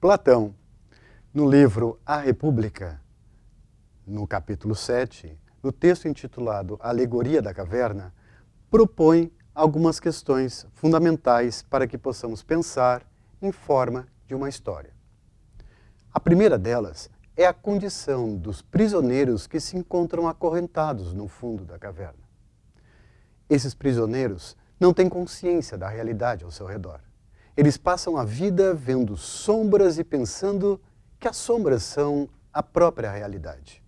Platão, no livro A República, no capítulo 7, no texto intitulado Alegoria da Caverna, propõe algumas questões fundamentais para que possamos pensar em forma de uma história. A primeira delas é a condição dos prisioneiros que se encontram acorrentados no fundo da caverna. Esses prisioneiros não têm consciência da realidade ao seu redor. Eles passam a vida vendo sombras e pensando que as sombras são a própria realidade.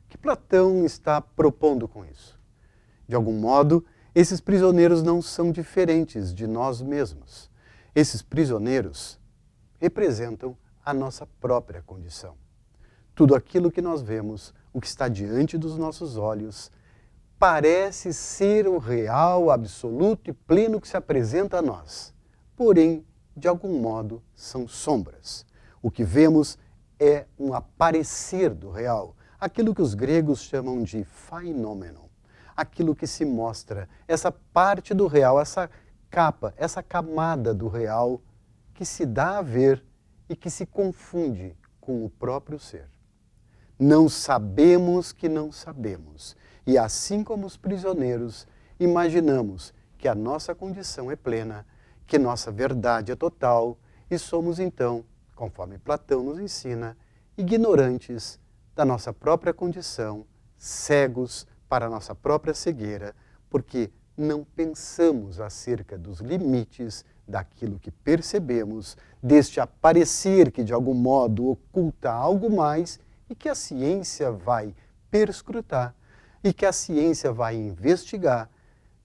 O que Platão está propondo com isso? De algum modo, esses prisioneiros não são diferentes de nós mesmos. Esses prisioneiros representam a nossa própria condição. Tudo aquilo que nós vemos, o que está diante dos nossos olhos, parece ser o real, absoluto e pleno que se apresenta a nós. Porém, de algum modo, são sombras. O que vemos é um aparecer do real, aquilo que os gregos chamam de phainomeno, aquilo que se mostra, essa parte do real, essa capa, essa camada do real que se dá a ver e que se confunde com o próprio ser. Não sabemos que não sabemos, e assim como os prisioneiros, imaginamos que a nossa condição é plena, que nossa verdade é total, e somos então, conforme Platão nos ensina, ignorantes da nossa própria condição, cegos para a nossa própria cegueira, porque não pensamos acerca dos limites daquilo que percebemos, deste aparecer que de algum modo oculta algo mais e que a ciência vai perscrutar e que a ciência vai investigar.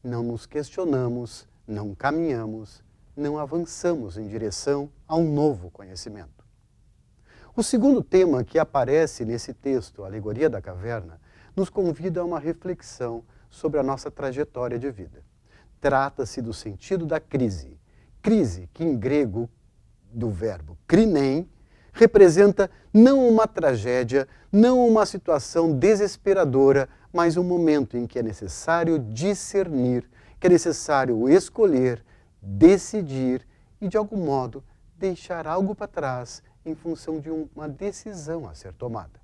Não nos questionamos, não caminhamos, não avançamos em direção a um novo conhecimento. O segundo tema que aparece nesse texto, Alegoria da Caverna, nos convida a uma reflexão sobre a nossa trajetória de vida. Trata-se do sentido da crise. Crise, que em grego, do verbo krinen, representa não uma tragédia, não uma situação desesperadora, mas um momento em que é necessário discernir, que é necessário escolher, decidir e, de algum modo, deixar algo para trás em função de uma decisão a ser tomada.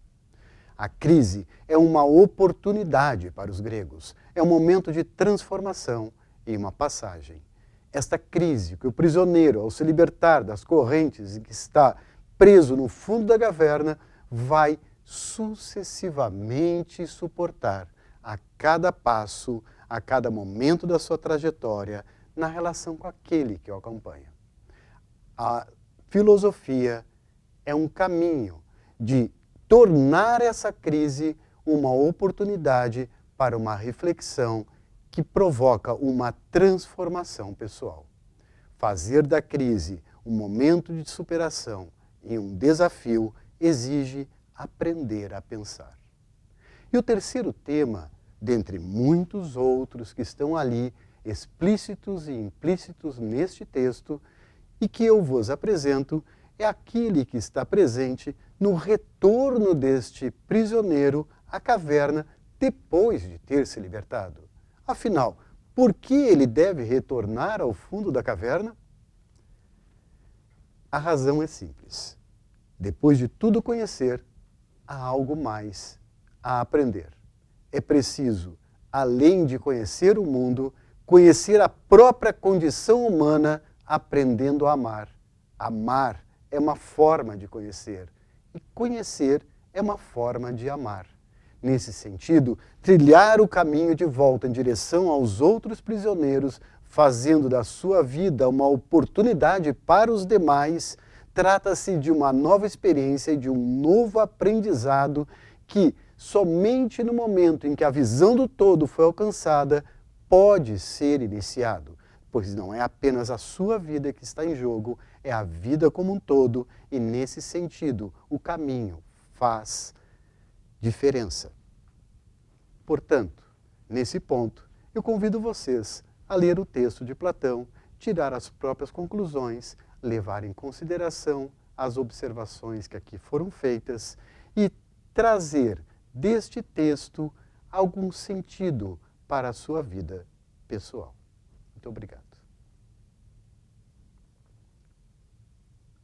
A crise é uma oportunidade para os gregos, é um momento de transformação e uma passagem. Esta crise que o prisioneiro, ao se libertar das correntes em que está preso no fundo da caverna, vai sucessivamente suportar a cada passo, a cada momento da sua trajetória, na relação com aquele que o acompanha. A filosofia é um caminho de tornar essa crise uma oportunidade para uma reflexão que provoca uma transformação pessoal. Fazer da crise um momento de superação e um desafio exige aprender a pensar. E o terceiro tema, dentre muitos outros que estão ali, explícitos e implícitos neste texto, e que eu vos apresento, é aquele que está presente no retorno deste prisioneiro à caverna depois de ter se libertado. Afinal, por que ele deve retornar ao fundo da caverna? A razão é simples. Depois de tudo conhecer, há algo mais a aprender. É preciso, além de conhecer o mundo, conhecer a própria condição humana, aprendendo a amar. Amar é uma forma de conhecer, e conhecer é uma forma de amar. Nesse sentido, trilhar o caminho de volta em direção aos outros prisioneiros, fazendo da sua vida uma oportunidade para os demais, trata-se de uma nova experiência e de um novo aprendizado que, somente no momento em que a visão do todo foi alcançada, pode ser iniciado, pois não é apenas a sua vida que está em jogo, é a vida como um todo, e nesse sentido o caminho faz diferença. Portanto, nesse ponto, eu convido vocês a ler o texto de Platão, tirar as próprias conclusões, levar em consideração as observações que aqui foram feitas e trazer deste texto algum sentido para a sua vida pessoal. Muito obrigado.